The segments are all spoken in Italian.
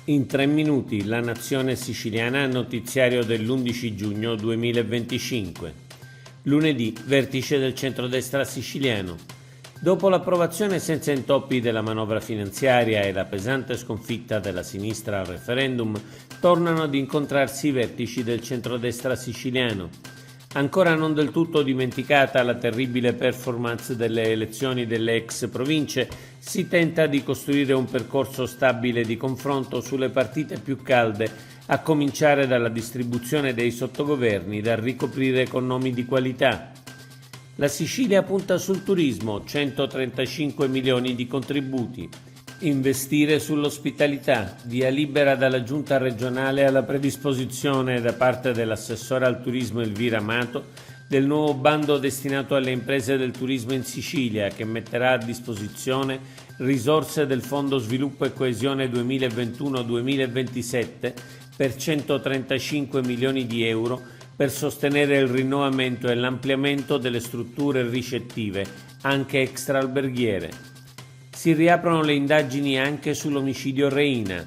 In 3 minuti, la nazione siciliana, notiziario dell'11 giugno 2025. Lunedì, vertice del centrodestra siciliano. Dopo l'approvazione senza intoppi della manovra finanziaria e la pesante sconfitta della sinistra al referendum, tornano ad incontrarsi i vertici del centrodestra siciliano. Ancora non del tutto dimenticata la terribile performance delle elezioni delle ex province, si tenta di costruire un percorso stabile di confronto sulle partite più calde, a cominciare dalla distribuzione dei sottogoverni da ricoprire con nomi di qualità. La Sicilia punta sul turismo, 135 milioni di contributi. Investire sull'ospitalità, via libera dalla giunta regionale alla predisposizione da parte dell'assessore al turismo Elvira Amato del nuovo bando destinato alle imprese del turismo in Sicilia, che metterà a disposizione risorse del Fondo Sviluppo e Coesione 2021-2027 per 135 milioni di euro per sostenere il rinnovamento e l'ampliamento delle strutture ricettive, anche extraalberghiere. Si riaprono le indagini anche sull'omicidio Reina.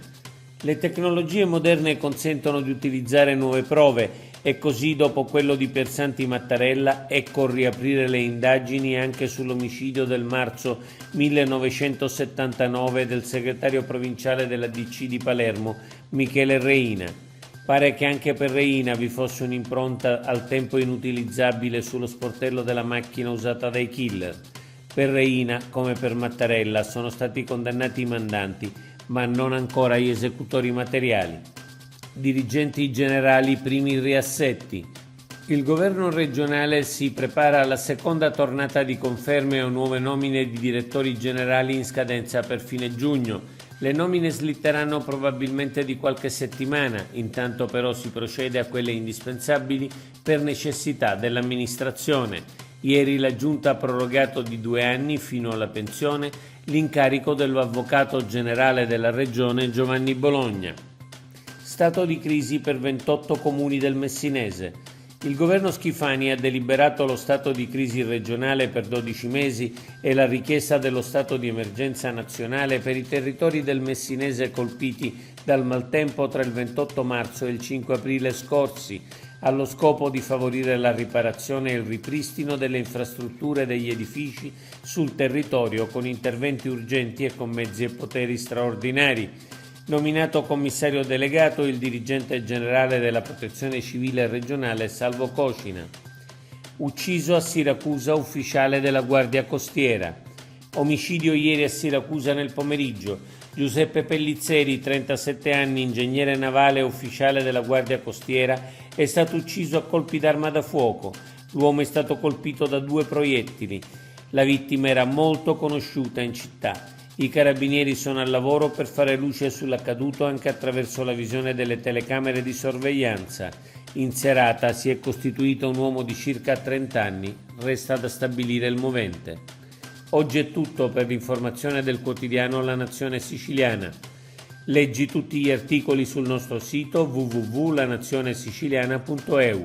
Le tecnologie moderne consentono di utilizzare nuove prove e così, dopo quello di Piersanti Mattarella, ecco riaprire le indagini anche sull'omicidio del marzo 1979 del segretario provinciale della DC di Palermo, Michele Reina. Pare che anche per Reina vi fosse un'impronta al tempo inutilizzabile sullo sportello della macchina usata dai killer. Per Reina, come per Mattarella, sono stati condannati i mandanti, ma non ancora gli esecutori materiali. Dirigenti generali, primi riassetti. Il governo regionale si prepara alla seconda tornata di conferme o nuove nomine di direttori generali in scadenza per fine giugno. Le nomine slitteranno probabilmente di qualche settimana, intanto però si procede a quelle indispensabili per necessità dell'amministrazione. Ieri la Giunta ha prorogato di 2 anni, fino alla pensione, l'incarico dell'Avvocato Generale della Regione Giovanni Bologna. Stato di crisi per 28 comuni del Messinese. Il governo Schifani ha deliberato lo stato di crisi regionale per 12 mesi e la richiesta dello stato di emergenza nazionale per i territori del Messinese colpiti dal maltempo tra il 28 marzo e il 5 aprile scorsi, allo scopo di favorire la riparazione e il ripristino delle infrastrutture e degli edifici sul territorio con interventi urgenti e con mezzi e poteri straordinari. Nominato commissario delegato il dirigente generale della Protezione Civile regionale Salvo Cocina. Ucciso a Siracusa ufficiale della Guardia Costiera. Omicidio ieri a Siracusa nel pomeriggio. Giuseppe Pellizzeri, 37 anni, ingegnere navale e ufficiale della Guardia Costiera, è stato ucciso a colpi d'arma da fuoco. L'uomo è stato colpito da 2 proiettili. La vittima era molto conosciuta in città. I carabinieri sono al lavoro per fare luce sull'accaduto anche attraverso la visione delle telecamere di sorveglianza. In serata si è costituito un uomo di circa 30 anni, resta da stabilire il movente. Oggi è tutto per l'informazione del quotidiano La Nazione Siciliana. Leggi tutti gli articoli sul nostro sito www.lanazionesiciliana.eu.